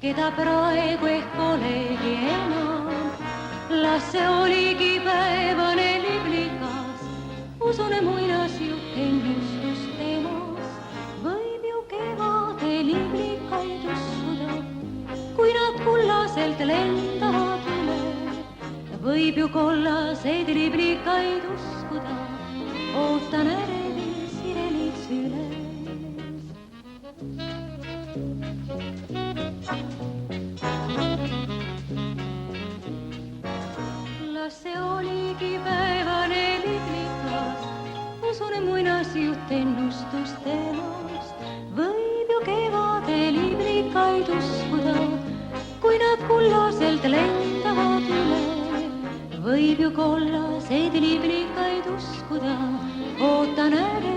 keda praegu ehk polegi enam. Las see oligi päevane liblikas, usune muinasjutt ennustus temas. Võib ju kevade liblikaid uskuda, kui nad kullaselt lendavad üle. Võib ju kollaseid liblikaid uskuda, ootan ärevil sirelid süles. Las see oligi päevane liblikas, usune muinasjutt ennustus temast. Võib ju kevade liblikaid uskuda, kui nad kullaselt lendavad üle. Võib ju kollaseid liblikaid uskuda, ootan ärevil